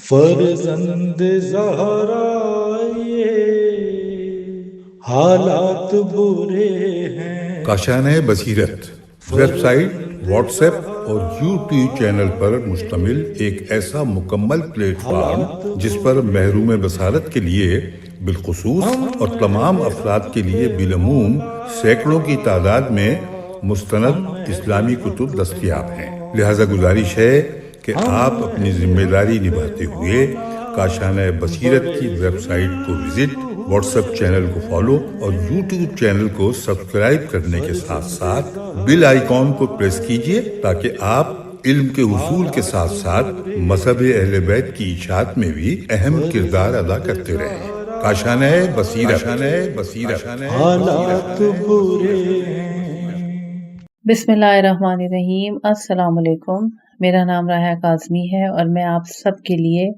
فرزند زہرا یہ حالات برے ہیں۔ کاشانۂ بصیرت ویب سائٹ، واٹس ایپ اور یوٹیوب چینل پر مشتمل ایک ایسا مکمل پلیٹ فارم جس پر محروم بصارت کے لیے بالخصوص اور تمام افراد کے لیے بالعموم سینکڑوں کی تعداد میں مستند اسلامی کتب دستیاب ہیں۔ لہذا گزارش ہے کہ آپ اپنی ذمہ داری نبھاتے ہوئے کاشانۂ بصیرت کی ویب سائٹ کو وزٹ، واٹس ایپ چینل کو فالو اور یوٹیوب چینل کو سبسکرائب کرنے کے ساتھ ساتھ بیل آئیکن کو پریس کیجیے تاکہ آپ علم کے حصول کے ساتھ ساتھ مذہب اہل بیت کی اشاعت میں بھی اہم کردار ادا کرتے رہیں۔ کاشانۂ بصیرت حالات برے ہیں۔ بسم اللہ الرحمن الرحیم۔ السلام علیکم، میرا نام راحہ کاظمی ہے اور میں آپ سب کے لیے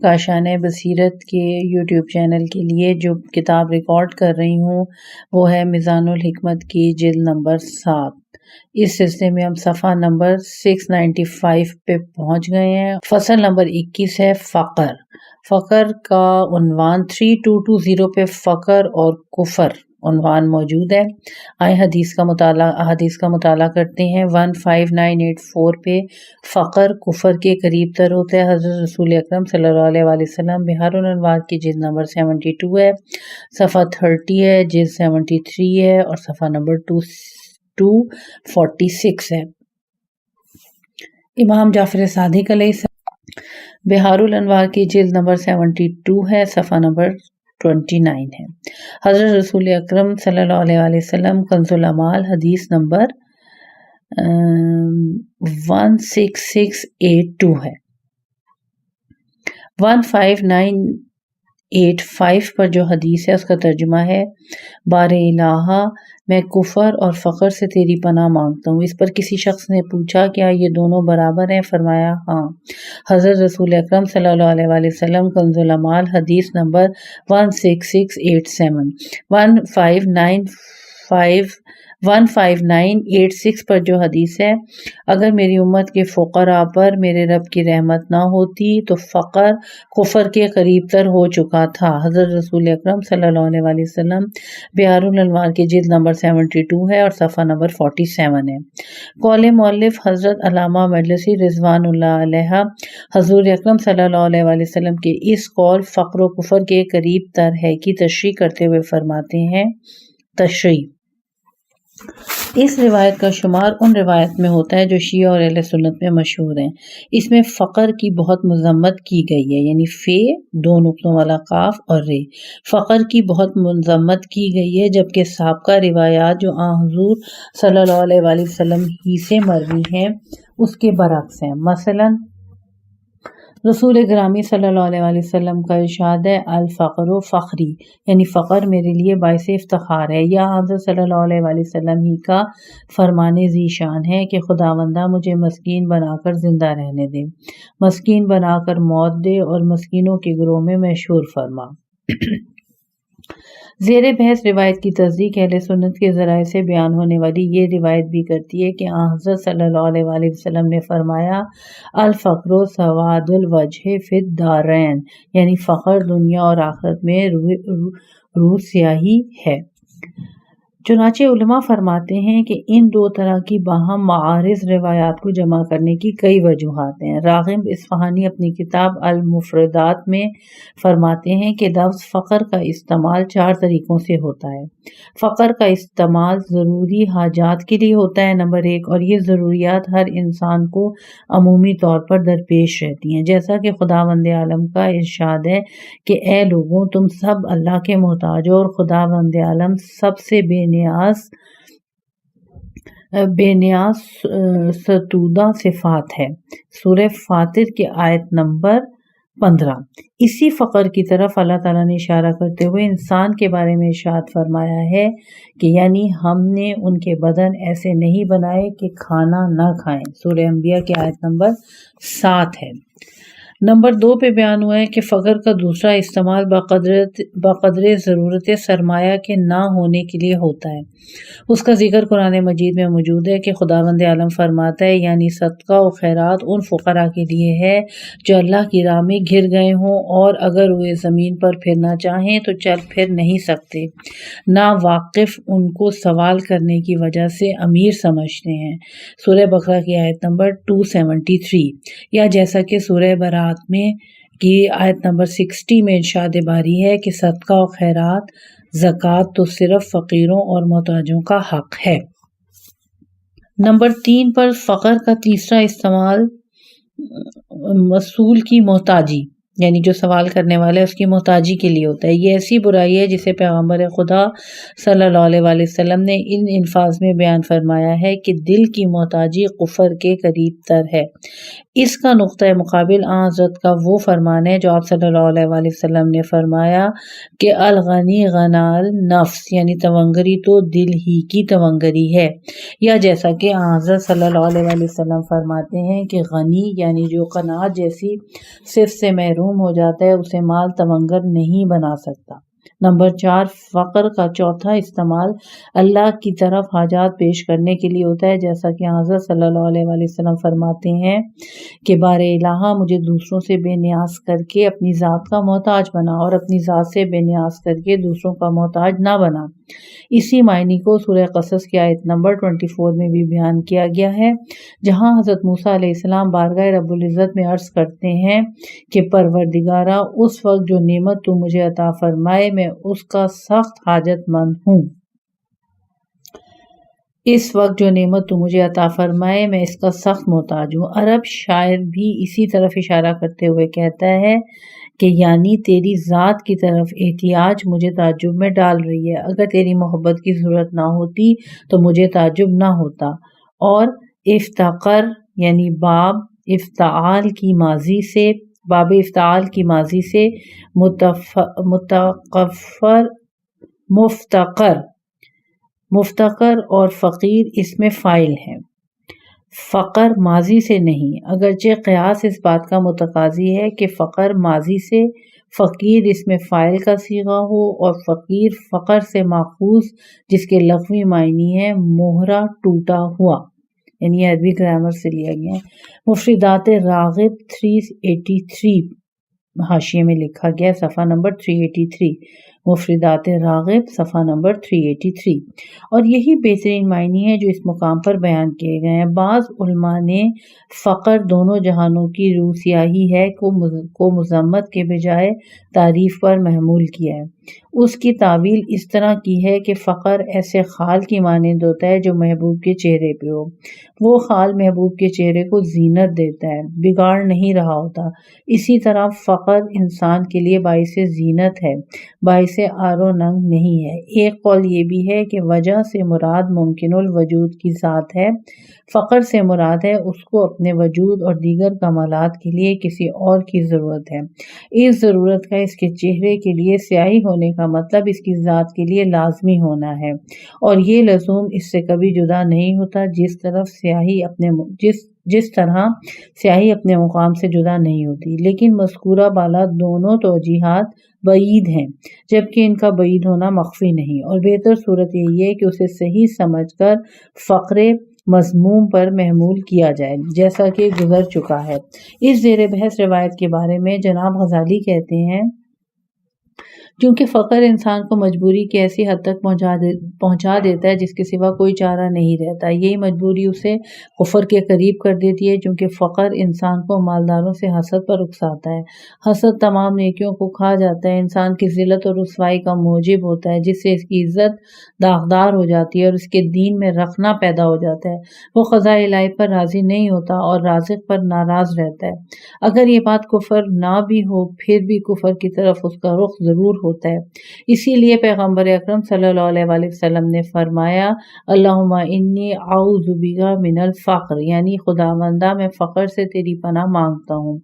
کاشانۂ بصیرت کے یوٹیوب چینل کے لیے جو کتاب ریکارڈ کر رہی ہوں وہ ہے میزان الحکمت کی جلد نمبر 7۔ اس سلسلے میں ہم صفحہ نمبر 695 پہ پہنچ گئے ہیں۔ فصل نمبر 21 ہے فقر۔ فقر کا عنوان 3220 پہ فقر اور کفر عنوان موجود ہے۔ آئے حدیث کا مطالعہ کرتے ہیں۔ 15984 پہ فقر کفر کے قریب تر ہوتا ہے۔ حضرت رسول اکرم صلی اللہ علیہ وآلہ وسلم بحار الانوار کی جلد نمبر 72 ہے، صفحہ 30 ہے، جلد 73 ہے اور صفحہ نمبر 246 ہے۔ امام جعفر صادق علیہ السلام بحار الانوار کی جلد نمبر 72 ہے، صفحہ نمبر 29 ہے۔ حضرت رسول اکرم صلی اللہ علیہ وآلہ وسلم کنز العمال حدیث نمبر 16682 ہے۔ 15985 پر جو حدیث ہے اس کا ترجمہ ہے، بار الہا میں کفر اور فقر سے تیری پناہ مانگتا ہوں۔ اس پر کسی شخص نے پوچھا کیا یہ دونوں برابر ہیں؟ فرمایا ہاں۔ حضرت رسول اکرم صلی اللہ علیہ وآلہ وسلم کنز العمال حدیث نمبر 16687 15986 پر جو حدیث ہے، اگر میری امت کے فقراء پر میرے رب کی رحمت نہ ہوتی تو فقر کفر کے قریب تر ہو چکا تھا۔ حضرت رسول اکرم صلی اللہ علیہ وآلہ وسلم بحار الانوار کی جلد نمبر 72 ہے اور صفحہ نمبر 47 ہے۔ قول مؤلف حضرت علامہ مجلسی رضوان اللہ علیہ حضور اکرم صلی اللہ علیہ وآلہ وسلم کے اس قول فقر و کفر کے قریب تر ہے کی تشریح کرتے ہوئے فرماتے ہیں، تشریح اس روایت کا شمار ان روایت میں ہوتا ہے جو شیعہ اور اہل سنت میں مشہور ہیں۔ اس میں فقر کی بہت مذمت کی گئی ہے، یعنی فے، 2 نقطوں والا قاف اور رے۔ فقر کی بہت مذمت کی گئی ہے، جبکہ سابقہ روایات جو حضور صلی اللہ علیہ وآلہ وسلم ہی سے مروی ہیں اس کے برعکس ہیں۔ مثلا رسول گرامی صلی اللہ علیہ وآلہ وسلم کا ارشاد ہے، الفقر فخری، یعنی فقر میرے لیے باعث افتخار ہے۔ یا حضرت صلی اللہ علیہ وآلہ وسلم ہی کا فرمان ذی شان ہے کہ خداوندہ مجھے مسکین بنا کر زندہ رہنے دے، مسکین بنا کر موت دے اور مسکینوں کے گروہ میں مشہور فرما۔ زیر بحث روایت کی تصدیق اہل سنت کے ذرائع سے بیان ہونے والی یہ روایت بھی کرتی ہے کہ حضرت صلی اللہ علیہ وآلہ وسلم نے فرمایا، الفقر سواد الوجہ فی الدارین، یعنی فقر دنیا اور آخرت میں روح سیاہی ہے۔ چنانچہ علماء فرماتے ہیں کہ ان 2 طرح کی باہم معارض روایات کو جمع کرنے کی کئی وجوہات ہیں۔ راغب اصفہانی اپنی کتاب المفردات میں فرماتے ہیں کہ لفظ فقر کا استعمال 4 طریقوں سے ہوتا ہے۔ فقر کا استعمال ضروری حاجات کے لیے ہوتا ہے، نمبر 1، اور یہ ضروریات ہر انسان کو عمومی طور پر درپیش رہتی ہیں، جیسا کہ خداوند عالم کا ارشاد ہے کہ اے لوگوں تم سب اللہ کے محتاج ہو اور خداوند عالم سب سے بے نیاز ستودہ صفات ہے۔ سورہ فاطر کی آیت نمبر 15۔ اسی فقر کی طرف اللہ تعالیٰ نے اشارہ کرتے ہوئے انسان کے بارے میں ارشاد فرمایا ہے کہ یعنی ہم نے ان کے بدن ایسے نہیں بنائے کہ کھانا نہ کھائیں۔ سورہ انبیاء کی آیت نمبر 7 ہے۔ نمبر 2 پہ بیان ہوا ہے کہ فقر کا دوسرا استعمال بقدر ضرورت سرمایہ کے نہ ہونے کے لیے ہوتا ہے۔ اس کا ذکر قرآن مجید میں موجود ہے کہ خداوند عالم فرماتا ہے یعنی صدقہ و خیرات ان فقراء کے لیے ہے جو اللہ کی راہ میں گر گئے ہوں اور اگر وہ زمین پر پھرنا چاہیں تو چل پھر نہیں سکتے، نہ واقف ان کو سوال کرنے کی وجہ سے امیر سمجھتے ہیں۔ سورہ بقرہ کی آیت نمبر 273، یا جیسا کہ سورہ برات میں کی آیت نمبر 60 میں ارشاد باری ہے کہ صدقہ و خیرات زکوٰۃ تو صرف فقیروں اور محتاجوں کا حق ہے۔ نمبر 3 پر فقر کا تیسرا استعمال مسئول کی محتاجی یعنی جو سوال کرنے والا ہے اس کی محتاجی کے لیے ہوتا ہے۔ یہ ایسی برائی ہے جسے پیغمبر خدا صلی اللہ علیہ وآلہ وسلم نے ان الفاظ میں بیان فرمایا ہے کہ دل کی محتاجی کفر کے قریب تر ہے۔ اس کا نقطہ مقابل آن حضرت کا وہ فرمان ہے جو آپ صلی اللہ علیہ وآلہ وسلم نے فرمایا کہ الغنی غنال نفس یعنی تونگری تو دل ہی کی تونگری ہے، یا جیسا کہ آن حضرت صلی اللہ علیہ وآلہ وسلم فرماتے ہیں کہ غنی یعنی جو قناعت جیسی صرف سے محروم ہو جاتا ہے اسے مال تونگر نہیں بنا سکتا۔ نمبر 4 فقر کا چوتھا استعمال اللہ کی طرف حاجات پیش کرنے کے لیے ہوتا ہے، جیسا کہ حضرت صلی اللہ علیہ وآلہ وسلم فرماتے ہیں کہ بار الہ مجھے دوسروں سے بے نیاز کر کے اپنی ذات کا محتاج بنا اور اپنی ذات سے بے نیاز کر کے دوسروں کا محتاج نہ بنا۔ اسی معنی کو سورہ قصص کی آیت نمبر 24 میں بھی بیان کیا گیا ہے، جہاں حضرت موسیٰ علیہ السلام بارگاہ رب العزت میں عرض کرتے ہیں کہ پروردگارا اس وقت جو نعمت تو مجھے عطا فرمائے میں اس کا سخت حاجت مند ہوں۔ اس وقت جو نعمت تو مجھے عطا فرمائے میں اس کا سخت محتاج ہوں۔ عرب شاعر بھی اسی طرف اشارہ کرتے ہوئے کہتا ہے کہ یعنی تیری ذات کی طرف احتیاج مجھے تعجب میں ڈال رہی ہے، اگر تیری محبت کی ضرورت نہ ہوتی تو مجھے تعجب نہ ہوتا۔ اور افتقر یعنی باب افتعال کی ماضی سے مفتقر اور فقیر اس میں فاعل ہیں، فقر ماضی سے نہیں، اگرچہ قیاس اس بات کا متقاضی ہے کہ فقر ماضی سے، فقیر اس میں فاعل کا صیغہ ہو اور فقیر فقر سے ماخوذ جس کے لغوی معنی ہے مہرہ ٹوٹا ہوا، یعنی عربی گرامر سے لیا گیا ہے۔ مفردات راغب 383 حاشیے میں لکھا گیا، صفحہ نمبر 383، مفردات راغب صفحہ نمبر 383، اور یہی بہترین معنی ہے جو اس مقام پر بیان کیے گئے ہیں۔ بعض علماء نے فقر دونوں جہانوں کی روح سیاہی ہے کو مذمت کے بجائے تعریف پر محمول کیا ہے۔ اس کی تعویل اس طرح کی ہے کہ فقر ایسے خال کی مانند ہوتا ہے جو محبوب کے چہرے پہ ہو، وہ خال محبوب کے چہرے کو زینت دیتا ہے، بگاڑ نہیں رہا ہوتا۔ اسی طرح فقر انسان کے لیے باعث زینت ہے، باعث آر و ننگ نہیں ہے۔ ایک قول یہ بھی ہے کہ وجہ سے مراد ممکن الوجود کی ذات ہے، فقر سے مراد ہے اس کو اپنے وجود اور دیگر کمالات کے لیے کسی اور کی ضرورت ہے۔ اس ضرورت کا اس کے چہرے کے لیے سیاہی ہونے کا مطلب اس کی ذات کے لیے لازمی ہونا ہے، اور یہ لزوم اس سے کبھی جدا نہیں ہوتا جس طرح سیاہی اپنے مقام سے جدا نہیں ہوتی۔ لیکن مذکورہ بالا دونوں توجیہات بعید ہیں، جبکہ ان کا بعید ہونا مخفی نہیں، اور بہتر صورت یہی ہے کہ اسے صحیح سمجھ کر فقر مذموم پر محمول کیا جائے، جیسا کہ گزر چکا ہے۔ اس زیر بحث روایت کے بارے میں جناب غزالی کہتے ہیں کیونکہ فقر انسان کو مجبوری کی ایسی حد تک پہنچا دیتا ہے جس کے سوا کوئی چارہ نہیں رہتا، یہی مجبوری اسے کفر کے قریب کر دیتی ہے، چونکہ فقر انسان کو مالداروں سے حسد پر اکساتا ہے۔ حسد تمام نیکیوں کو کھا جاتا ہے، انسان کی ذلت اور رسوائی کا موجب ہوتا ہے، جس سے اس کی عزت داغدار ہو جاتی ہے اور اس کے دین میں رخنا پیدا ہو جاتا ہے۔ وہ قضاء الہی پر راضی نہیں ہوتا اور رازق پر ناراض رہتا ہے۔ اگر یہ بات کفر نہ بھی ہو پھر بھی کفر کی طرف اس کا رخ ضرور ہوتا ہے۔ اسی لیے پیغمبر اکرم صلی اللہ علیہ وآلہ وسلم نے فرمایا اللہم انی اعوذ بک من الفقر، یعنی خداوندہ میں فقر سے تیری پناہ مانگتا ہوں۔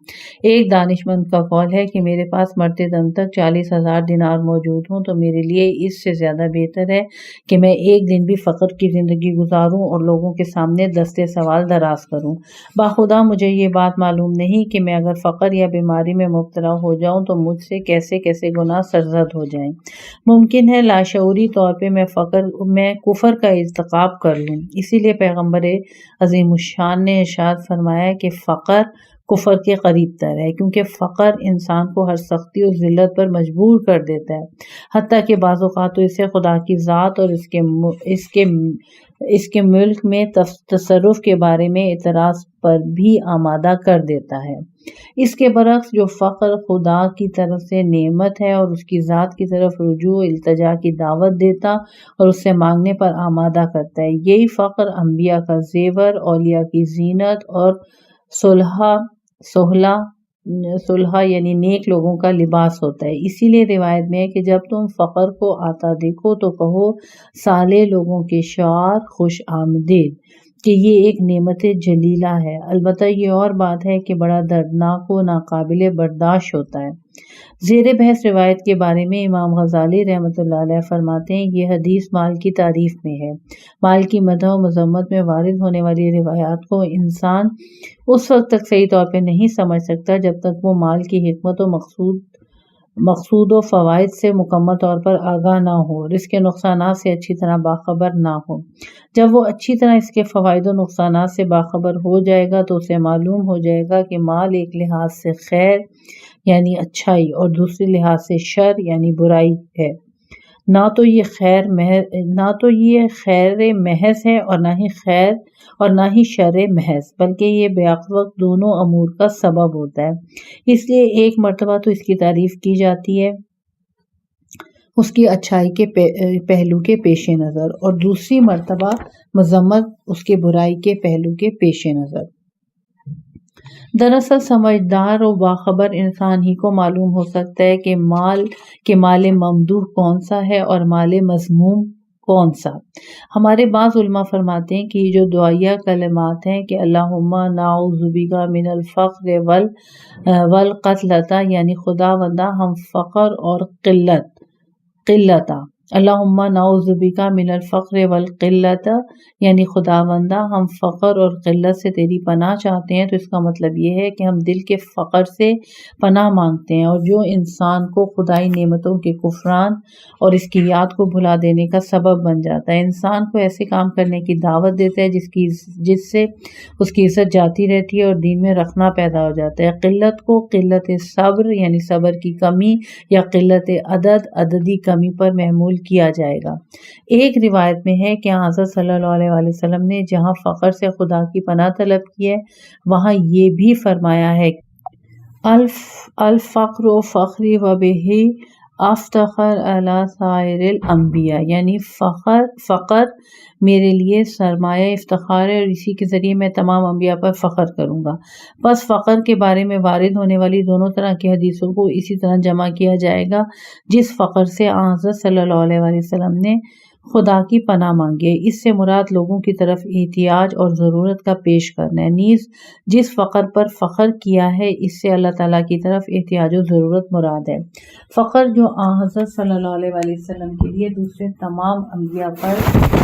ایک دانش مند کا قول ہے کہ میرے پاس مرتے دم تک 40,000 دینار موجود ہوں تو میرے لیے اس سے زیادہ بہتر ہے کہ میں ایک دن بھی فقر کی زندگی گزاروں اور لوگوں کے سامنے دستے سوال دراز کروں۔ باخدا مجھے یہ بات معلوم نہیں کہ میں اگر فقر یا بیماری میں مبتلا ہو جاؤں تو مجھ سے کیسے کیسے گناہ سرزد ہو جائیں۔ ممکن ہے لاشعوری طور پہ میں کفر کا ارتکاب کر لوں۔ اسی لیے پیغمبر عظیم الشان نے ارشاد فرمایا کہ فقر کفر کے قریب تر ہے، کیونکہ فقر انسان کو ہر سختی اور ذلت پر مجبور کر دیتا ہے، حتیٰ کہ بعض اوقات تو اسے خدا کی ذات اور اس کے ملک میں تصرف کے بارے میں اعتراض پر بھی آمادہ کر دیتا ہے۔ اس کے برعکس جو فقر خدا کی طرف سے نعمت ہے اور اس کی ذات کی طرف رجوع التجا کی دعوت دیتا اور اس سے مانگنے پر آمادہ کرتا ہے، یہی فقر انبیاء کا زیور، اولیاء کی زینت اور صلحہ یعنی نیک لوگوں کا لباس ہوتا ہے۔ اسی لیے روایت میں ہے کہ جب تم فقر کو آتا دیکھو تو کہو صالح لوگوں کے شعار خوش آمدید، کہ یہ ایک نعمت جلیلہ ہے۔ البتہ یہ اور بات ہے کہ بڑا دردناک و ناقابل برداشت ہوتا ہے۔ زیر بحث روایت کے بارے میں امام غزالی رحمۃ اللہ علیہ فرماتے ہیں یہ حدیث مال کی تعریف میں ہے۔ مال کی مدح و مذمت میں وارد ہونے والی روایات کو انسان اس وقت تک صحیح طور پہ نہیں سمجھ سکتا جب تک وہ مال کی حکمت و مقصود و فوائد سے مکمل طور پر آگاہ نہ ہو، اور اس کے نقصانات سے اچھی طرح باخبر نہ ہو۔ جب وہ اچھی طرح اس کے فوائد و نقصانات سے باخبر ہو جائے گا تو اسے معلوم ہو جائے گا کہ مال ایک لحاظ سے خیر یعنی اچھائی اور دوسرے لحاظ سے شر یعنی برائی ہے۔ نہ تو یہ خیر محض ہے اور نہ ہی شر محض، بلکہ یہ بیک وقت دونوں امور کا سبب ہوتا ہے۔ اس لیے ایک مرتبہ تو اس کی تعریف کی جاتی ہے اس کی اچھائی کے پہلو کے پیش نظر، اور دوسری مرتبہ مذمت اس کے برائی کے پہلو کے پیش نظر۔ دراصل سمجھدار و باخبر انسان ہی کو معلوم ہو سکتا ہے کہ مال ممدوح کون سا ہے اور مال مذموم کون سا۔ ہمارے بعض علماء فرماتے ہیں کہ یہ جو دعائیہ کلمات ہیں کہ اللہم نعوذ بک من الفقر والقلۃ، یعنی خداوندہ ہم فقر اور قلت، اللہم نعوذ بک من الفقر والقلۃ، یعنی خداوندہ ہم فقر اور قلت سے تیری پناہ چاہتے ہیں، تو اس کا مطلب یہ ہے کہ ہم دل کے فقر سے پناہ مانگتے ہیں، اور جو انسان کو خدائی نعمتوں کے کفران اور اس کی یاد کو بھلا دینے کا سبب بن جاتا ہے، انسان کو ایسے کام کرنے کی دعوت دیتا ہے جس سے اس کی عزت جاتی رہتی ہے اور دین میں رکھنا پیدا ہو جاتا ہے۔ قلت کو قلت صبر یعنی صبر کی کمی یا قلت عددی کمی پر محمول کیا جائے گا۔ ایک روایت میں ہے کہ حضرت صلی اللہ علیہ وآلہ وسلم نے جہاں فقر سے خدا کی پناہ طلب کی ہے وہاں یہ بھی فرمایا ہے الفقر فخری و بہ افتخر علی سائر الانبیاء، یعنی فقر میرے لیے سرمایہ افتخار ہے اور اسی کے ذریعے میں تمام انبیاء پر فخر کروں گا۔ بس فقر کے بارے میں وارد ہونے والی دونوں طرح کی حدیثوں کو اسی طرح جمع کیا جائے گا جس فقر سے حضرت صلی اللہ علیہ وآلہ وسلم نے خدا کی پناہ مانگی ہے۔ اس سے مراد لوگوں کی طرف احتیاج اور ضرورت کا پیش کرنا ہے، نیز جس فقر پر فخر کیا ہے اس سے اللہ تعالیٰ کی طرف احتیاج و ضرورت مراد ہے۔ فقر جو حضرت صلی اللہ علیہ وآلہ وسلم کے لیے دوسرے تمام انبیاء پر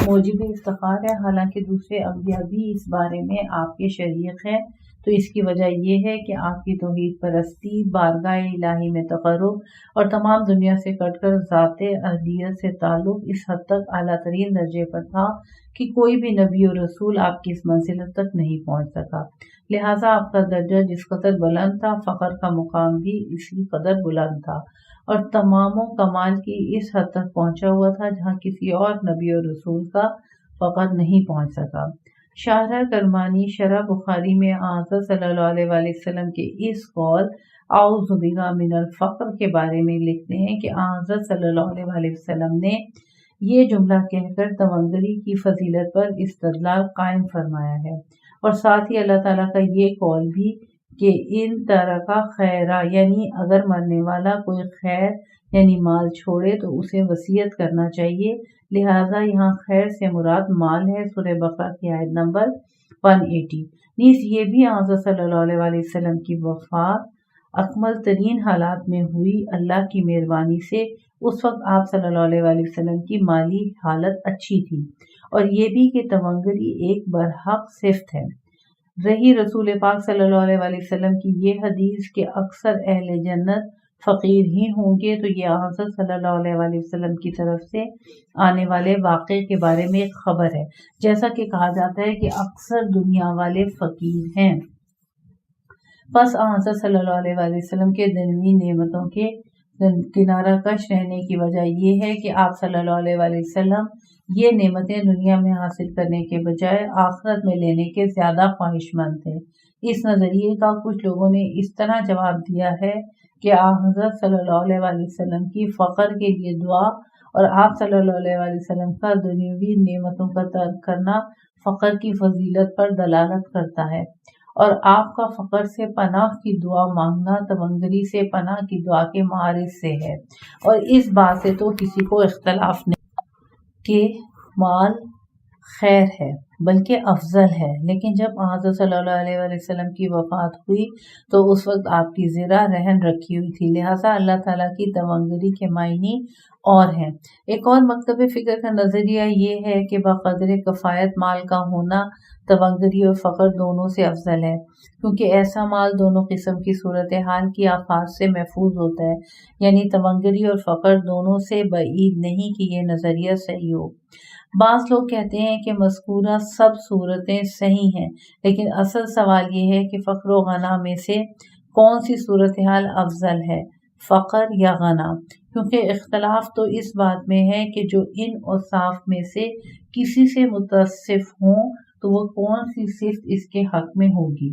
موجب افتخار ہے، حالانکہ دوسرے انبیاء بھی اس بارے میں آپ کے شریک ہیں، تو اس کی وجہ یہ ہے کہ آپ کی توحید پرستی، بارگاہ الہی میں تقرب اور تمام دنیا سے کٹ کر ذات اہلیت سے تعلق اس حد تک اعلیٰ ترین درجے پر تھا کہ کوئی بھی نبی اور رسول آپ کی اس منزل تک نہیں پہنچ سکا، لہٰذا آپ کا درجہ جس قدر بلند تھا فقر کا مقام بھی اسی قدر بلند تھا، اور تمام و کمال کی اس حد تک پہنچا ہوا تھا جہاں کسی اور نبی اور رسول کا فقر نہیں پہنچ سکا۔ شارح کرمانی شرح بخاری میں حضرت صلی اللہ علیہ وآلہ وسلم کے اس قول اعوذ بک من الفقر کے بارے میں لکھتے ہیں کہ حضرت صلی اللہ علیہ وآلہ وسلم نے یہ جملہ کہہ کر تونگری کی فضیلت پر استدلال قائم فرمایا ہے، اور ساتھ ہی اللہ تعالیٰ کا یہ قول بھی کہ ان ترکا خیرہ یعنی اگر مرنے والا کوئی خیر یعنی مال چھوڑے تو اسے وصیت کرنا چاہیے، لہٰذا یہاں خیر سے مراد مال ہے۔ سورہ بقرہ کی آیت نمبر 180۔ نیز یہ بھی حضرت صلی اللہ علیہ وسلم کی وفات اکمل ترین حالات میں ہوئی، اللہ کی مہربانی سے اس وقت آپ صلی اللہ علیہ وسلم کی مالی حالت اچھی تھی، اور یہ بھی کہ تونگری ایک برحق صفت ہے۔ رہی رسول پاک صلی اللہ علیہ وسلم کی یہ حدیث کہ اکثر اہل جنت فقیر ہی ہوں گے، تو یہ حضرت صلی اللہ علیہ وسلم کی طرف سے آنے والے واقعے کے بارے میں ایک خبر ہے، جیسا کہ کہا جاتا ہے کہ اکثر دنیا والے فقیر ہیں۔ بس حضرت صلی اللہ علیہ وسلم کے دنیوی نعمتوں کے کنارہ کش رہنے کی وجہ یہ ہے کہ آپ صلی اللہ علیہ وسلم یہ نعمتیں دنیا میں حاصل کرنے کے بجائے آخرت میں لینے کے زیادہ خواہش مند تھے۔ اس نظریے کا کچھ لوگوں نے اس طرح جواب دیا ہے کہ حضرت صلی اللہ علیہ وسلم کی فقر کے لیے دعا اور آپ صلی اللہ علیہ وسلم کا دنیوی نعمتوں کا ترک کرنا فقر کی فضیلت پر دلالت کرتا ہے، اور آپ کا فقر سے پناہ کی دعا مانگنا تونگری سے پناہ کی دعا کے معارض سے ہے۔ اور اس بات سے تو کسی کو اختلاف نہیں کہ مال خیر ہے بلکہ افضل ہے، لیکن جب حضرت صلی اللہ علیہ وسلم کی وفات ہوئی تو اس وقت آپ کی زرہ رہن رکھی ہوئی تھی، لہٰذا اللہ تعالیٰ کی تونگری کے معنی اور ہیں۔ ایک اور مکتب فکر کا نظریہ یہ ہے کہ بقدر کفایت مال کا ہونا تونگری اور فقر دونوں سے افضل ہے، کیونکہ ایسا مال دونوں قسم کی صورتحال کی آفات سے محفوظ ہوتا ہے، یعنی تونگری اور فقر دونوں سے بعید نہیں کہ یہ نظریہ صحیح ہو۔ بعض لوگ کہتے ہیں کہ مذکورہ سب صورتیں صحیح ہیں، لیکن اصل سوال یہ ہے کہ فقر و غنا میں سے کون سی صورتحال افضل ہے، فقر یا غنا؟ کیونکہ اختلاف تو اس بات میں ہے کہ جو ان اوصاف میں سے کسی سے متصف ہوں تو وہ کون سی صفت اس کے حق میں ہوگی۔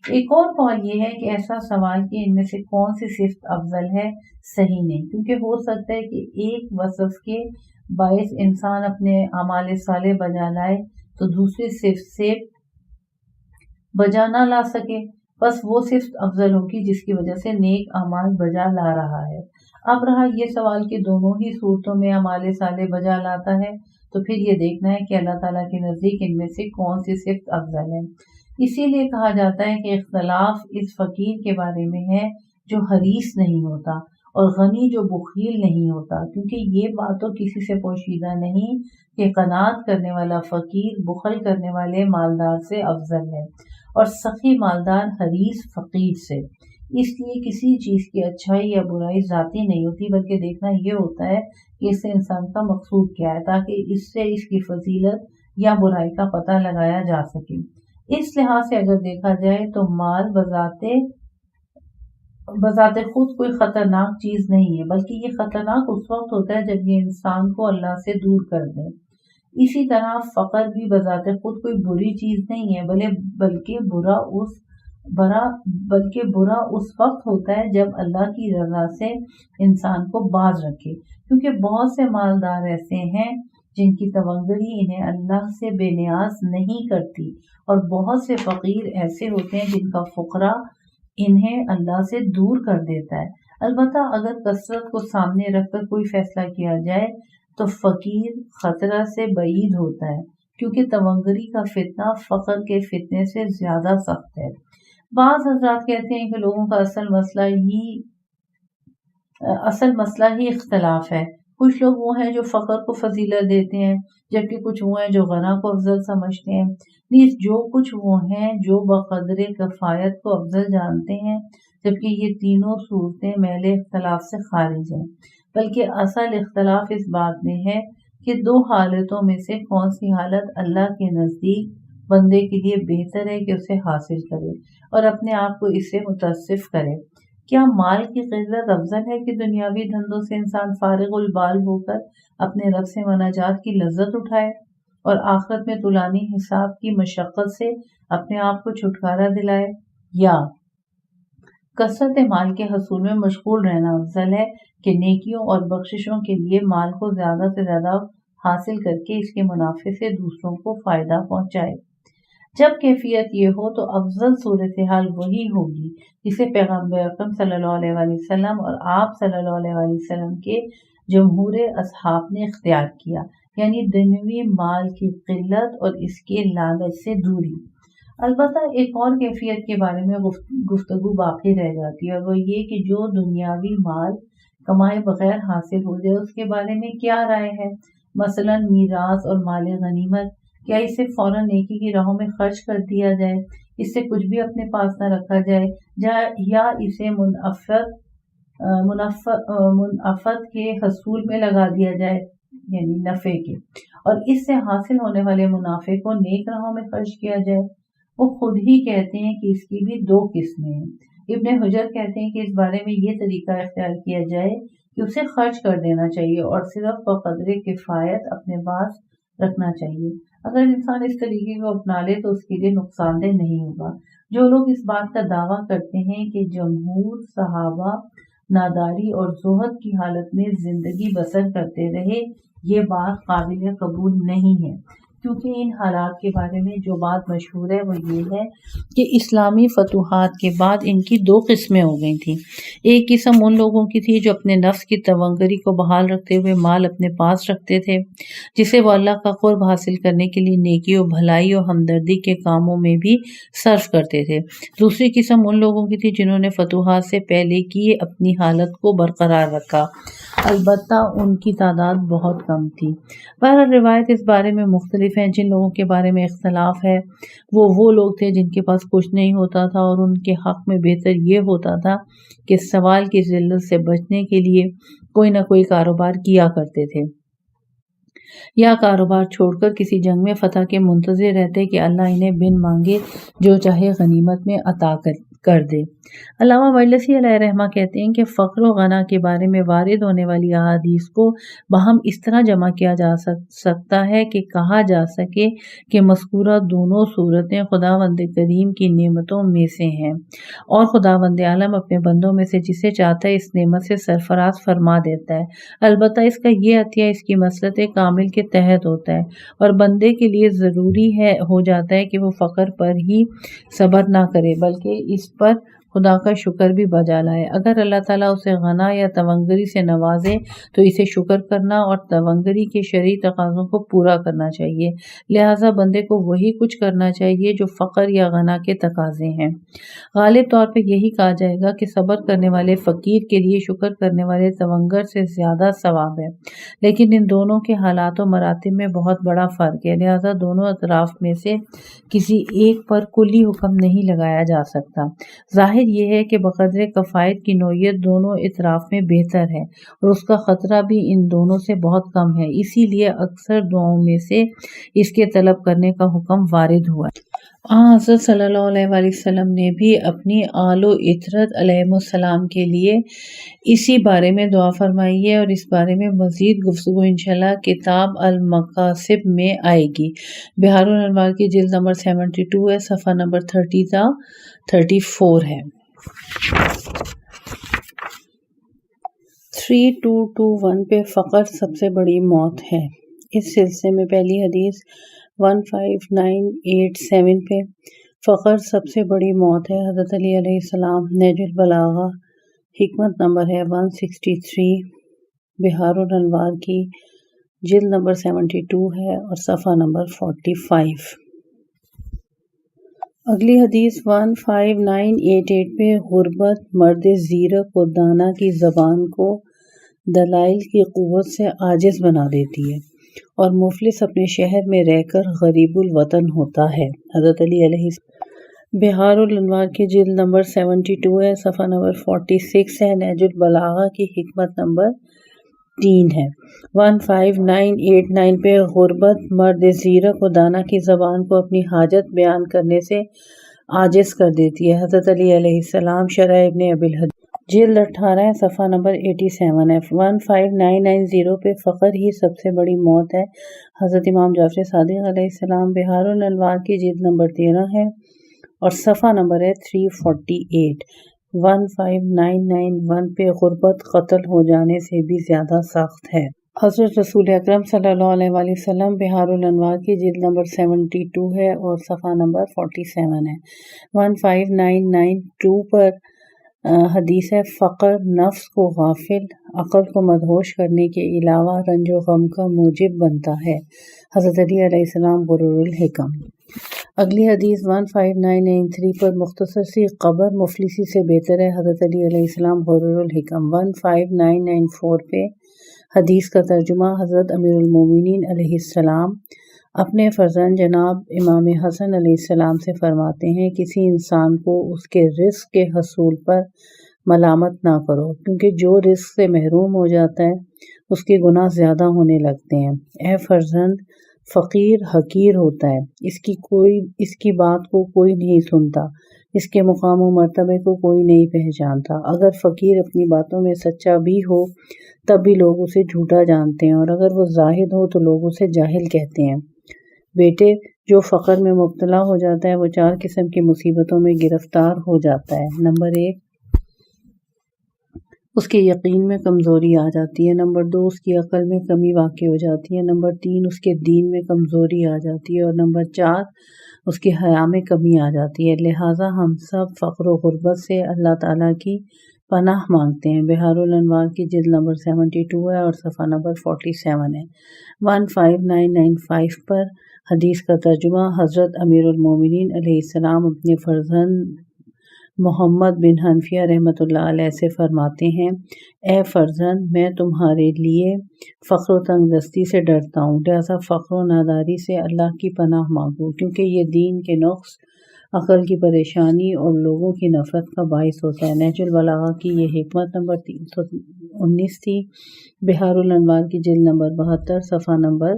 ایک اور قول یہ ہے کہ ایسا سوال کہ ان میں سے کون سی صفت افضل ہے صحیح نہیں، کیونکہ ہو سکتا ہے کہ ایک وصف کے باعث انسان اپنے اعمال صالح بجا لائے تو دوسری صفت سے بجا نہ لا سکے، بس وہ صفت افضل ہوگی جس کی وجہ سے نیک اعمال بجا لا رہا ہے۔ اب رہا یہ سوال کہ دونوں ہی صورتوں میں اعمال صالح بجا لاتا ہے، تو پھر یہ دیکھنا ہے کہ اللہ تعالیٰ کے نزدیک ان میں سے کون سی صفت افضل ہے۔ اسی لیے کہا جاتا ہے کہ اختلاف اس فقیر کے بارے میں ہے جو حریص نہیں ہوتا، اور غنی جو بخیل نہیں ہوتا، کیونکہ یہ بات تو کسی سے پوشیدہ نہیں کہ قناعت کرنے والا فقیر بخل کرنے والے مالدار سے افضل ہے، اور سخی مالدار حریص فقیر سے۔ اس لیے کسی چیز کی اچھائی یا برائی ذاتی نہیں ہوتی، بلکہ دیکھنا یہ ہوتا ہے کہ اس سے انسان کا مقصود کیا ہے، تاکہ اس سے اس کی فضیلت یا برائی کا پتہ لگایا جا سکے۔ اس لحاظ سے اگر دیکھا جائے تو مال بذات خود کوئی خطرناک چیز نہیں ہے، بلکہ یہ خطرناک اس وقت ہوتا ہے جب یہ انسان کو اللہ سے دور کر دے۔ اسی طرح فقر بھی بذات خود کوئی بری چیز نہیں ہے، بلکہ برا اس وقت ہوتا ہے جب اللہ کی رضا سے انسان کو باز رکھے، کیونکہ بہت سے مالدار ایسے ہیں جن کی تونگری انہیں اللہ سے بے نیاز نہیں کرتی، اور بہت سے فقیر ایسے ہوتے ہیں جن کا فقرا انہیں اللہ سے دور کر دیتا ہے۔ البتہ اگر کثرت کو سامنے رکھ کر کوئی فیصلہ کیا جائے تو فقیر خطرہ سے بعید ہوتا ہے، کیونکہ تونگری کا فتنہ فقر کے فتنے سے زیادہ سخت ہے۔ بعض حضرات کہتے ہیں کہ لوگوں کا اصل مسئلہ ہی اختلاف ہے۔ کچھ لوگ وہ ہیں جو فقر کو فضیلت دیتے ہیں، جبکہ کچھ وہ ہیں جو غنا کو افضل سمجھتے ہیں، نیز جو کچھ وہ ہیں جو بقدر کفایت کو افضل جانتے ہیں، جبکہ یہ تینوں صورتیں محل اختلاف سے خارج ہیں۔ بلکہ اصل اختلاف اس بات میں ہے کہ دو حالتوں میں سے کون سی حالت اللہ کے نزدیک بندے کے لیے بہتر ہے کہ اسے حاصل کرے اور اپنے آپ کو اس سے متصف کرے۔ کیا مال کی قلت افضل ہے کہ دنیاوی دھندوں سے انسان فارغ البال ہو کر اپنے رب سے مناجات کی لذت اٹھائے اور آخرت میں طولانی حساب کی مشقت سے اپنے آپ کو چھٹکارا دلائے، یا کثرت مال کے حصول میں مشغول رہنا افضل ہے کہ نیکیوں اور بخششوں کے لیے مال کو زیادہ سے زیادہ حاصل کر کے اس کے منافع سے دوسروں کو فائدہ پہنچائے؟ جب کیفیت یہ ہو تو افضل صورتحال وہی ہوگی جسے پیغمبر اکرم صلی اللہ علیہ وآلہ وسلم اور آپ صلی اللہ علیہ وآلہ وسلم کے جمہور اصحاب نے اختیار کیا، یعنی دنیوی مال کی قلت اور اس کے لالچ سے دوری۔ البتہ ایک اور کیفیت کے بارے میں گفتگو باقی رہ جاتی ہے، اور وہ یہ کہ جو دنیاوی مال کمائے بغیر حاصل ہو جائے اس کے بارے میں کیا رائے ہے؟ مثلا میراث اور مال غنیمت، کیا اسے فوراً نیکی کی راہوں میں خرچ کر دیا جائے، اس سے کچھ بھی اپنے پاس نہ رکھا جائے، یا اسے منافعت کے حصول میں لگا دیا جائے، یعنی نفع کے، اور اس سے حاصل ہونے والے منافع کو نیک راہوں میں خرچ کیا جائے؟ وہ خود ہی کہتے ہیں کہ اس کی بھی دو قسمیں ہیں۔ ابن حجر کہتے ہیں کہ اس بارے میں یہ طریقہ اختیار کیا جائے کہ اسے خرچ کر دینا چاہیے اور صرف بقدر کفایت اپنے پاس رکھنا چاہیے۔ اگر انسان اس طریقے کو اپنا لے تو اس کے لیے نقصان دہ نہیں ہوگا۔ جو لوگ اس بات کا دعویٰ کرتے ہیں کہ جمہور صحابہ ناداری اور زہد کی حالت میں زندگی بسر کرتے رہے، یہ بات قابل قبول نہیں ہے، کیونکہ ان حالات کے بارے میں جو بات مشہور ہے وہ یہ ہے کہ اسلامی فتوحات کے بعد ان کی دو قسمیں ہو گئی تھیں۔ ایک قسم ان لوگوں کی تھی جو اپنے نفس کی تونگری کو بحال رکھتے ہوئے مال اپنے پاس رکھتے تھے، جسے وہ اللہ کا قرب حاصل کرنے کے لیے نیکی و بھلائی اور ہمدردی کے کاموں میں بھی صرف کرتے تھے۔ دوسری قسم ان لوگوں کی تھی جنہوں نے فتوحات سے پہلے کی اپنی حالت کو برقرار رکھا، البتہ ان کی تعداد بہت کم تھی۔ بہرحال روایت اس بارے میں مختلف ہیں۔ جن لوگوں کے بارے میں اختلاف ہے وہ لوگ تھے جن کے پاس کچھ نہیں ہوتا تھا، اور ان کے حق میں بہتر یہ ہوتا تھا کہ سوال کی ذلت سے بچنے کے لیے کوئی نہ کوئی کاروبار کیا کرتے تھے، یا کاروبار چھوڑ کر کسی جنگ میں فتح کے منتظر رہتے کہ اللہ انہیں بن مانگے جو چاہے غنیمت میں عطا کر دے۔ علامہ مجلسی علیہ رحمہ کہتے ہیں کہ فقر و غنا کے بارے میں وارد ہونے والی احادیث کو باہم اس طرح جمع کیا جا سکتا ہے کہ کہا جا سکے کہ مذکورہ دونوں صورتیں خداوند کریم کی نعمتوں میں سے ہیں، اور خداوند عالم اپنے بندوں میں سے جسے چاہتا ہے اس نعمت سے سرفراز فرما دیتا ہے۔ البتہ اس کا یہ عطیہ اس کی مصلحت کامل کے تحت ہوتا ہے، اور بندے کے لیے ضروری ہو جاتا ہے کہ وہ فقر پر ہی صبر نہ کرے بلکہ اس پر خدا کا شکر بھی بجا لائے۔ اگر اللہ تعالیٰ اسے غنا یا تونگری سے نوازے تو اسے شکر کرنا اور تونگری کے شرعی تقاضوں کو پورا کرنا چاہیے، لہٰذا بندے کو وہی کچھ کرنا چاہیے جو فقر یا غنا کے تقاضے ہیں۔ غالب طور پہ یہی کہا جائے گا کہ صبر کرنے والے فقیر کے لیے شکر کرنے والے تونگر سے زیادہ ثواب ہے، لیکن ان دونوں کے حالات و مراتب میں بہت بڑا فرق ہے، لہٰذا دونوں اطراف میں سے کسی ایک پر کلی حکم نہیں لگایا جا سکتا۔ ظاہر یہ ہے کہ بقدر کفایت کی نوعیت دونوں اطراف میں بہتر ہے، اور اس کا خطرہ بھی ان دونوں سے بہت کم ہے، اسی لیے اکثر دعاؤں میں سے اس کے طلب کرنے کا حکم وارد ہوا ہے۔ حضرت صلی اللہ علیہ وآلہ وسلم نے بھی اپنی آل و اطرت علیہم السلام کے لیے اسی بارے میں دعا فرمائی ہے، اور اس بارے میں مزید گفتگو انشاءاللہ کتاب المقاصب میں آئے گی۔ بحار الانوار کی جلد نمبر 72 ہے، صفحہ نمبر 30 تا 34 ہے۔ 3221 پہ فقر سب سے بڑی موت ہے۔ اس سلسلے میں پہلی حدیث 15987 پہ فقر سب سے بڑی موت ہے۔ حضرت علی علیہ السلام، نہج البلاغہ حکمت نمبر ہے 163، بحار الانوار کی جلد نمبر 72 ہے اور صفحہ نمبر 45۔ اگلی حدیث 15988 پہ غربت مرد زیرک و دانا کی زبان کو دلائل کی قوت سے عاجز بنا دیتی ہے، اور مفلس اپنے شہر میں رہ کر غریب الوطن ہوتا ہے۔ حضرت علی علیہ السلام، بحار الانوار کی جلد نمبر 72 ہے، صفحہ نمبر 46 ہے، نہج البلاغہ کی حکمت نمبر 3 ہے۔ 15989 پہ غربت مرد زیرک و دانا کی زبان کو اپنی حاجت بیان کرنے سے عاجز کر دیتی ہے۔ حضرت علی علیہ السلام، شرح ابن ابی الحدیث جلد 18 ہے، صفحہ نمبر 87 ہے۔ 15990 پہ فقر ہی سب سے بڑی موت ہے۔ حضرت امام جعفر صادق علیہ السلام، بحار الانوار کی جلد نمبر 13 ہے اور صفحہ نمبر ہے 348۔ 15991 پہ غربت قتل ہو جانے سے بھی زیادہ سخت ہے۔ حضرت رسول اکرم صلی اللہ علیہ وآلہ وسلم بہار الانوار کی جلد نمبر 72 ہے اور صفحہ نمبر 47 ہے۔ 15992 پر حدیث ہے، فقر نفس کو غافل، عقل کو مدہوش کرنے کے علاوہ رنج و غم کا موجب بنتا ہے۔ حضرت علی علیہ السلام غرور الحکم۔ اگلی حدیث 15993 پر مختصر سی قبر مفلسی سے بہتر ہے، حضرت علی علیہ السلام غرور الحکم۔ 15994 پہ حدیث کا ترجمہ، حضرت امیر المومنین علیہ السلام اپنے فرزند جناب امام حسن علیہ السلام سے فرماتے ہیں، کسی انسان کو اس کے رزق کے حصول پر ملامت نہ کرو، کیونکہ جو رزق سے محروم ہو جاتا ہے اس کے گناہ زیادہ ہونے لگتے ہیں۔ اے فرزند، فقیر حقیر ہوتا ہے، اس کی بات کو کوئی نہیں سنتا، اس کے مقام و مرتبے کو کوئی نہیں پہچانتا۔ اگر فقیر اپنی باتوں میں سچا بھی ہو تب بھی لوگ اسے جھوٹا جانتے ہیں، اور اگر وہ زاہد ہو تو لوگ اسے جاہل کہتے ہیں۔ بیٹے، جو فقر میں مبتلا ہو جاتا ہے وہ 4 قسم کی مصیبتوں میں گرفتار ہو جاتا ہے۔ نمبر 1، اس کے یقین میں کمزوری آ جاتی ہے۔ نمبر 2، اس کی عقل میں کمی واقع ہو جاتی ہے۔ نمبر 3، اس کے دین میں کمزوری آ جاتی ہے، اور نمبر 4، اس کے حیا میں کمی آ جاتی ہے۔ لہٰذا ہم سب فقر و غربت سے اللہ تعالیٰ کی پناہ مانگتے ہیں۔ بہار الانوار کی جلد نمبر 72 ہے اور صفحہ نمبر 47 ہے۔ 15995 پر حدیث کا ترجمہ، حضرت امیر المومنین علیہ السلام اپنے فرزند محمد بن حنفیہ رحمۃ اللہ علیہ سے فرماتے ہیں، اے فرزند، میں تمہارے لیے فقر و تنگ دستی سے ڈرتا ہوں، لہذا فقر و ناداری سے اللہ کی پناہ مانگو، کیونکہ یہ دین کے نقص، عقل کی پریشانی اور لوگوں کی نفرت کا باعث ہوتا ہے۔ نہج البلاغہ کی یہ حکمت نمبر 319 تھی۔ بہار الانوار کی جلد نمبر 72 صفحہ نمبر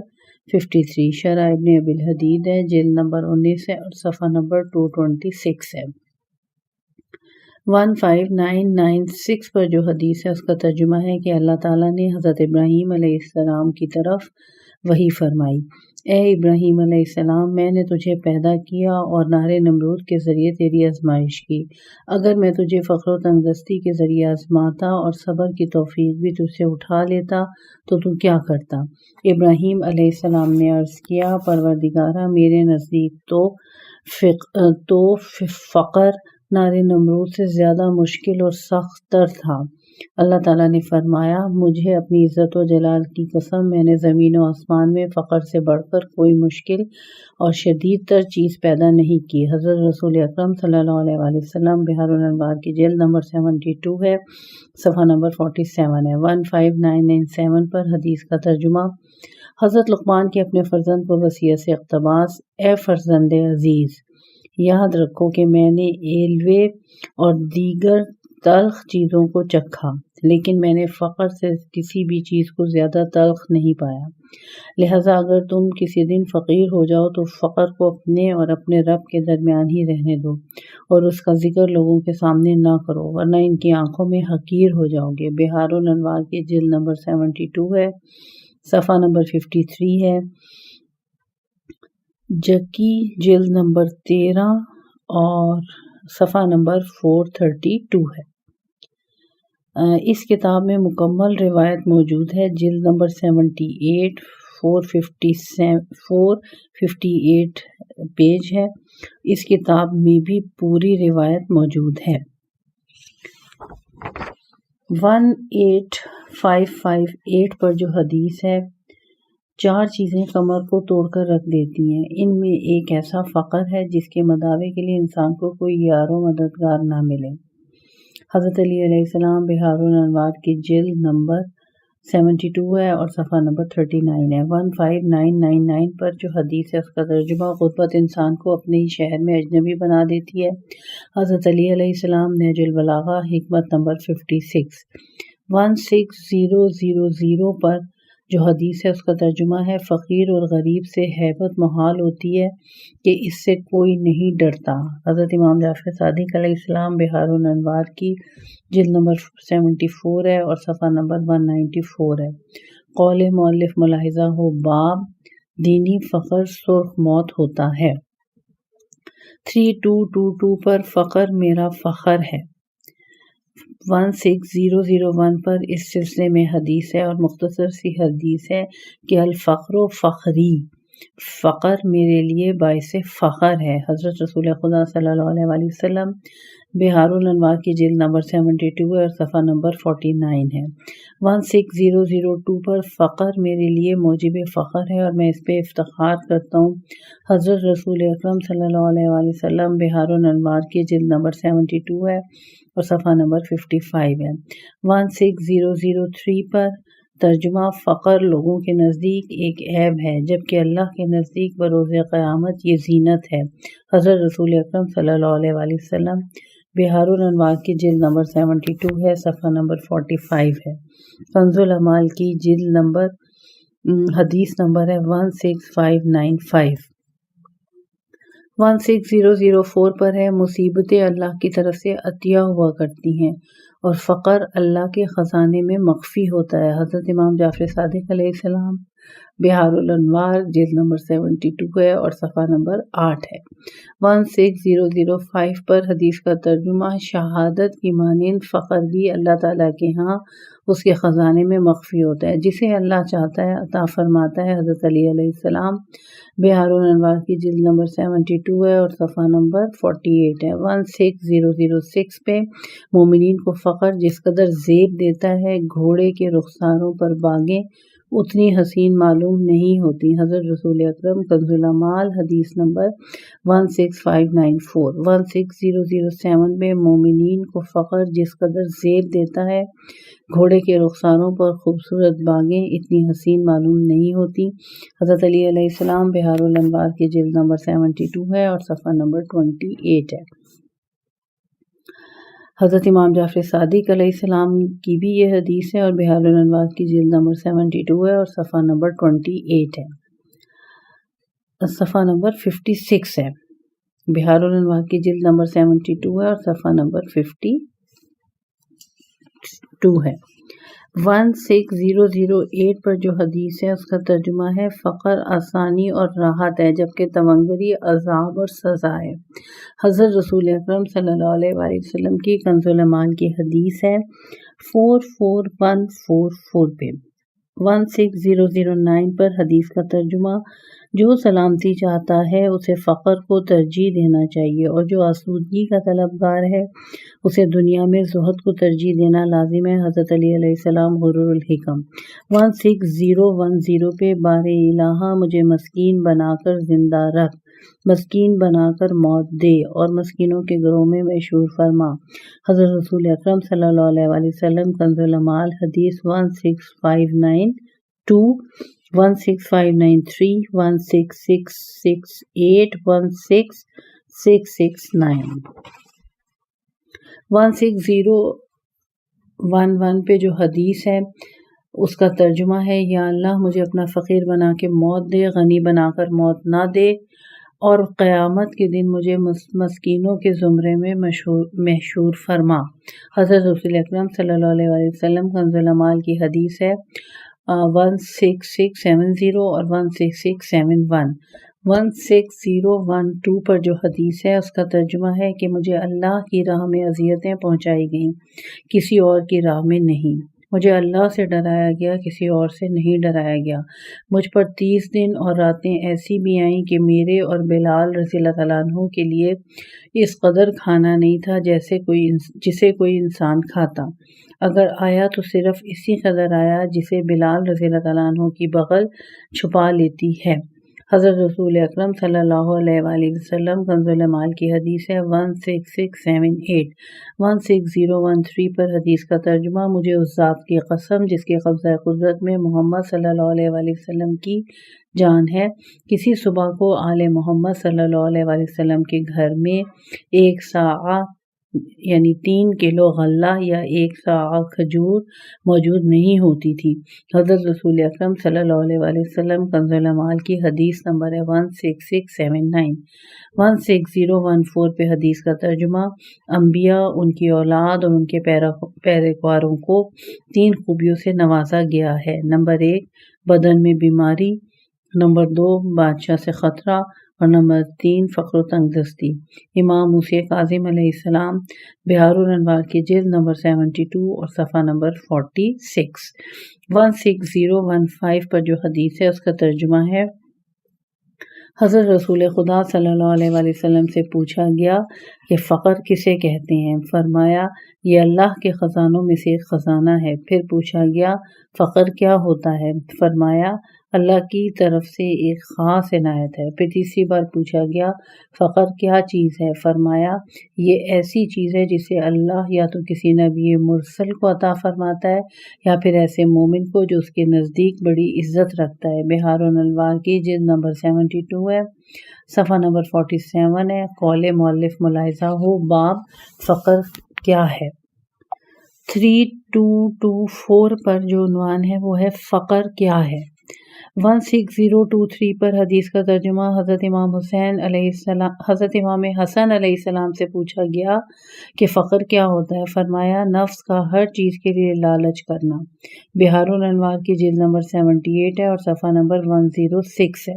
53، شرح ابن ابی الحدید ہے، جلد نمبر 19 ہے اور صفحہ نمبر 226 ہے۔ 15996 پر جو حدیث ہے اس کا ترجمہ ہے کہ اللہ تعالیٰ نے حضرت ابراہیم علیہ السلام کی طرف وحی فرمائی، اے ابراہیم علیہ السلام، میں نے تجھے پیدا کیا اور نار نمرود کے ذریعے تیری آزمائش کی۔ اگر میں تجھے فقر و تنگ دستی کے ذریعے آزماتا اور صبر کی توفیق بھی تجھ سے اٹھا لیتا تو تو کیا کرتا؟ ابراہیم علیہ السلام نے عرض کیا، پروردگارا، میرے نزدیک تو فقر نار نمرود سے زیادہ مشکل اور سخت تر تھا۔ اللہ تعالیٰ نے فرمایا، مجھے اپنی عزت و جلال کی قسم، میں نے زمین و آسمان میں فقر سے بڑھ کر کوئی مشکل اور شدید تر چیز پیدا نہیں کی۔ حضرت رسول اکرم صلی اللہ علیہ وآلہ وسلم بہار الانوار کی جلد نمبر 72 ہے، صفحہ نمبر 47 ہے۔ 15997 پر حدیث کا ترجمہ، حضرت لقمان کے اپنے فرزند کو وصیت سے اقتباس، اے فرزند عزیز، یاد رکھو کہ میں نے ایلوے اور دیگر تلخ چیزوں کو چکھا، لیکن میں نے فقر سے کسی بھی چیز کو زیادہ تلخ نہیں پایا۔ لہٰذا اگر تم کسی دن فقیر ہو جاؤ تو فقر کو اپنے اور اپنے رب کے درمیان ہی رہنے دو اور اس کا ذکر لوگوں کے سامنے نہ کرو، ورنہ ان کی آنکھوں میں حقیر ہو جاؤ گے۔ بہار الانوار کی جلد نمبر 72 ہے، صفحہ نمبر 53 ہے۔ جکی جلد نمبر 13 اور صفحہ نمبر 432 ہے۔ اس کتاب میں مکمل روایت موجود ہے، جلد نمبر 78، 458 پیج ہے۔ اس کتاب میں بھی پوری روایت موجود ہے۔ 18558 پر جو حدیث ہے، 4 چیزیں کمر کو توڑ کر رکھ دیتی ہیں، ان میں ایک ایسا فقر ہے جس کے مداوے کے لیے انسان کو کوئی یار و مددگار نہ ملے۔ حضرت علی علیہ السلام بہار الانوار کی جلد نمبر 72 ہے اور صفحہ نمبر 39 ہے۔ 15999 پر جو حدیث ہے اس کا ترجمہ، غربت انسان کو اپنے ہی شہر میں اجنبی بنا دیتی ہے۔ حضرت علی علیہ السلام نہج البلاغہ حکمت نمبر 56۔ 16000 پر جو حدیث ہے اس کا ترجمہ ہے، فقیر اور غریب سے ہیبت محال ہوتی ہے کہ اس سے کوئی نہیں ڈرتا۔ حضرت امام جعفر صادق علیہ السلام بہار الانوار کی جلد نمبر 74 ہے اور صفحہ نمبر 194 ہے۔ قول مؤلف ملاحظہ ہو، باب دینی فقر سرخ موت ہوتا ہے۔ 3222 پر فقر میرا فخر ہے۔ 1601 پر اس سلسلے میں حدیث ہے اور مختصر سی حدیث ہے کہ الفقر فخری، فقر میرے لیے باعث فخر ہے۔ حضرت رسول خدا صلی اللہ علیہ وسلم بہار الانوار کی جلد نمبر 72 ہے اور صفحہ نمبر 49 ہے۔ 1602 پر فقر میرے لیے موجب فخر ہے اور میں اس پہ افتخار کرتا ہوں۔ حضرت رسول اکرم صلی اللہ علیہ وسلم بہار الانوار کی جلد نمبر 72 ہے اور صفحہ نمبر 55 ہے۔ 1603 پر ترجمہ فقر لوگوں کے نزدیک ایک عیب ہے جبکہ اللہ کے نزدیک بروز قیامت یہ زینت ہے۔ حضرت رسول اکرم صلی اللہ علیہ وسلم بہار الانوار کی جلد نمبر 72 ہے، صفحہ نمبر 45 ہے۔ کنز العمال کی جلد نمبر حدیث نمبر ہے 16595۔ 1604 پر ہے مصیبتیں اللہ کی طرف سے عطیہ ہوا کرتی ہیں اور فقر اللہ کے خزانے میں مخفی ہوتا ہے۔ حضرت امام جعفر صادق علیہ السلام بہار الانوار جلد نمبر 72 ہے اور صفحہ نمبر 8 ہے۔ 1605 پر حدیث کا ترجمہ شہادت کی مانند فقر بھی اللہ تعالیٰ کے ہاں اس کے خزانے میں مخفی ہوتا ہے، جسے اللہ چاہتا ہے عطا فرماتا ہے۔ حضرت علی علیہ السلام بہار الانوار کی جلد نمبر 72 ہے اور صفحہ نمبر 48 ہے۔ 1606 پہ مومنین کو فقر جس قدر زیب دیتا ہے گھوڑے کے رخساروں پر باغیں اتنی حسین معلوم نہیں ہوتی۔ حضرت رسول اکرم کنز العمال حدیث نمبر 16594۔ 1607 میں مومنین کو فقر جس قدر زیب دیتا ہے گھوڑے کے رخساروں پر خوبصورت باغیں اتنی حسین معلوم نہیں ہوتی۔ حضرت علی علیہ السلام بہار الانوار کی جلد نمبر 72 ہے اور صفحہ نمبر 28 ہے۔ حضرت امام جعفر صادق علیہ السلام کی بھی یہ حدیث ہے اور بہار الانوار کی جلد نمبر 72 ہے اور صفحہ نمبر 28 ہے۔ صفحہ نمبر 56 ہے۔ بہار الانوار کی جلد نمبر 72 ہے اور صفحہ نمبر 52 ہے۔ 1608 پر جو حدیث ہے اس کا ترجمہ ہے فقر آسانی اور راحت ہے جبکہ تونگری عذاب اور سزا ہے۔ حضرت رسول اکرم صلی اللہ علیہ وسلم کی کنز العمال کی حدیث ہے 44144 پہ۔ 1609 پر حدیث کا ترجمہ جو سلامتی چاہتا ہے اسے فقر کو ترجیح دینا چاہیے اور جو آسودگی کا طلبگار ہے اسے دنیا میں زہد کو ترجیح دینا لازم ہے۔ حضرت علی علیہ السلام غرور الحکم۔ 1610 پہ بار الہ مجھے مسکین بنا کر زندہ رکھ، مسکین بنا کر موت دے اور مسکینوں کے گروہ میں مشہور فرما۔ حضرت رسول اکرم صلی اللہ علیہ وسلم کنز العمال حدیث 16592 16593 16668 16669۔ 1611 پہ جو حدیث ہے اس کا ترجمہ ہے یا اللہ مجھے اپنا فقیر بنا کے موت دے، غنی بنا کر موت نہ دے اور قیامت کے دن مجھے مسکینوں کے زمرے میں محشور فرما۔ حضرت رسول اکرم صلی اللہ علیہ وسلم کنز العمال کی حدیث ہے 16670 اور 16671۔ 16012 پر جو حدیث ہے اس کا ترجمہ ہے کہ مجھے اللہ کی راہ میں اذیتیں پہنچائی گئیں، کسی اور کی راہ میں نہیں۔ مجھے اللہ سے ڈرایا گیا، کسی اور سے نہیں ڈرایا گیا۔ مجھ پر 30 دن اور راتیں ایسی بھی آئیں کہ میرے اور بلال رضی اللہ تعالیٰ عنہ کے لیے اس قدر کھانا نہیں تھا جسے کوئی انسان کھاتا، اگر آیا تو صرف اسی قدر آیا جسے بلال رضی اللہ تعالیٰ عنہ کی بغل چھپا لیتی ہے۔ حضرت رسول اکرم صلی اللہ علیہ وآلہ وسلم کنز العمال کی حدیث ہے 16678۔ 16013 پر حدیث کا ترجمہ مجھے اس ذات کی قسم جس کے قبضہ قدرت میں محمد صلی اللہ علیہ وآلہ وسلم کی جان ہے، کسی صبح کو آل محمد صلی اللہ علیہ وآلہ وسلم کے گھر میں 1 ساعہ یعنی 3 کلو غلہ یا 1 ساعہ کھجور موجود نہیں ہوتی تھی۔ حضرت رسول اکرم صلی اللہ علیہ وآلہ وسلم کنز العمال کی حدیث نمبر ہے 16679۔ 16014 پہ حدیث کا ترجمہ انبیاء، ان کی اولاد اور ان کے پیروکاروں کو 3 خوبیوں سے نوازا گیا ہے۔ نمبر 1 بدن میں بیماری، نمبر 2 بادشاہ سے خطرہ اور نمبر 3 فقر و تنگ دستی۔ امام موسی کاظم علیہ السلام، بہار الانوار کی جلد نمبر 72 اور صفحہ نمبر 46۔ 16015 پر جو حدیث ہے اس کا ترجمہ ہے، حضرت رسول خدا صلی اللہ علیہ وآلہ وسلم سے پوچھا گیا کہ فقر کسے کہتے ہیں؟ فرمایا یہ اللہ کے خزانوں میں سے ایک خزانہ ہے۔ پھر پوچھا گیا فقر کیا ہوتا ہے؟ فرمایا اللہ کی طرف سے ایک خاص عنایت ہے۔ پھر تیسری بار پوچھا گیا فقر کیا چیز ہے؟ فرمایا یہ ایسی چیز ہے جسے اللہ یا تو کسی نبی مرسل کو عطا فرماتا ہے یا پھر ایسے مومن کو جو اس کے نزدیک بڑی عزت رکھتا ہے۔ بہار الانوار کی جلد نمبر 72 ہے، صفحہ نمبر 47 ہے۔ قول مؤلف ملاحظہ ہو، باب فقر کیا ہے۔ 3224 پر جو عنوان ہے وہ ہے فقر کیا ہے۔ 16023 پر حدیث کا ترجمہ، حضرت امام حسن علیہ السلام سے پوچھا گیا کہ فقر کیا ہوتا ہے؟ فرمایا نفس کا ہر چیز کے لیے لالچ کرنا۔ بہار الانوار کی جلد نمبر 78 ہے اور صفحہ نمبر 106 ہے۔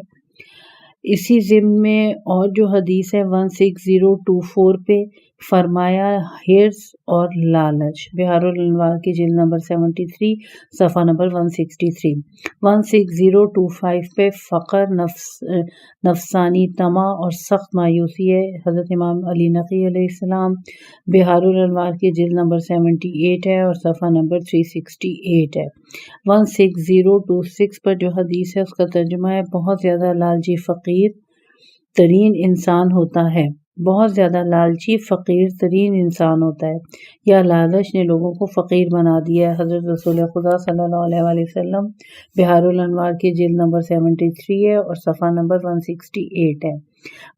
اسی ضمن میں اور جو حدیث ہے 16024 پہ فرمایا حرص اور لالچ، بہار الانوار کی جلد نمبر 73 صفحہ نمبر 163۔ 16025 پہ فقر نفسانی طمع اور سخت مایوسی ہے، حضرت امام علی نقی علیہ السلام، بہار الانوار کی جلد نمبر 78 ہے اور صفحہ نمبر 368 ہے۔ 16026 پر جو حدیث ہے اس کا ترجمہ ہے، بہت زیادہ لالچی فقیر ترین انسان ہوتا ہے، بہت زیادہ لالچی فقیر ترین انسان ہوتا ہے، یا لالچ نے لوگوں کو فقیر بنا دیا ہے۔ حضرت رسول خدا صلی اللہ علیہ وآلہ وسلم، بہار الانوار کی جلد نمبر 73 ہے اور صفحہ نمبر 168 ہے۔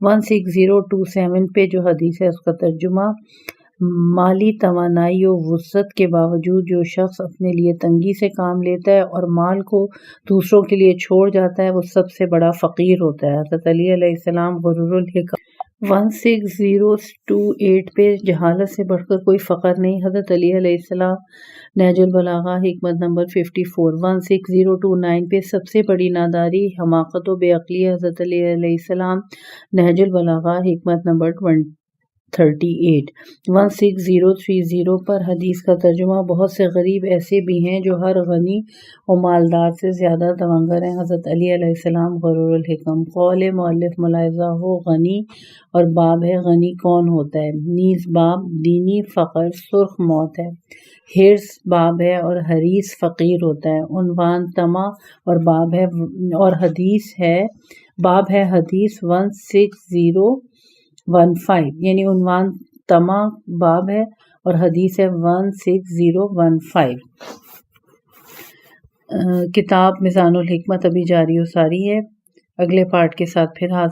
16027 پہ جو حدیث ہے اس کا ترجمہ، مالی توانائی و وسعت کے باوجود جو شخص اپنے لیے تنگی سے کام لیتا ہے اور مال کو دوسروں کے لیے چھوڑ جاتا ہے وہ سب سے بڑا فقیر ہوتا ہے۔ حضرت علی علیہ السلام غرور الحکم۔ 16028 پہ جہالت سے بڑھ کر کوئی فقر نہیں، حضرت علی علیہ السلام، نہج البلاغہ حکمت نمبر 54۔ 16029 پہ سب سے بڑی ناداری حماقت و بے عقلی ہے، حضرت علی علیہ السلام، نہج البلاغہ حکمت نمبر 38۔ 16030 پر حدیث کا ترجمہ، بہت سے غریب ایسے بھی ہیں جو ہر غنی و مالدار سے زیادہ توانگر ہیں، حضرت علی علیہ السلام، غرور الحکم۔ قول مؤلف ملاحظہ ہو، غنی اور باب ہے، غنی کون ہوتا ہے؟ نیز باب دینی فقر سرخ موت ہے، حرص باب ہے اور حریص فقیر ہوتا ہے۔ عنوان طمع اور باب ہے اور حدیث ہے، باب ہے حدیث 16015، یعنی عنوان طمع باب ہے اور حدیث ہے 16015۔ کتاب میزان الحکمت ابھی جاری و ساری ہے، اگلے پارٹ کے ساتھ پھر حاضر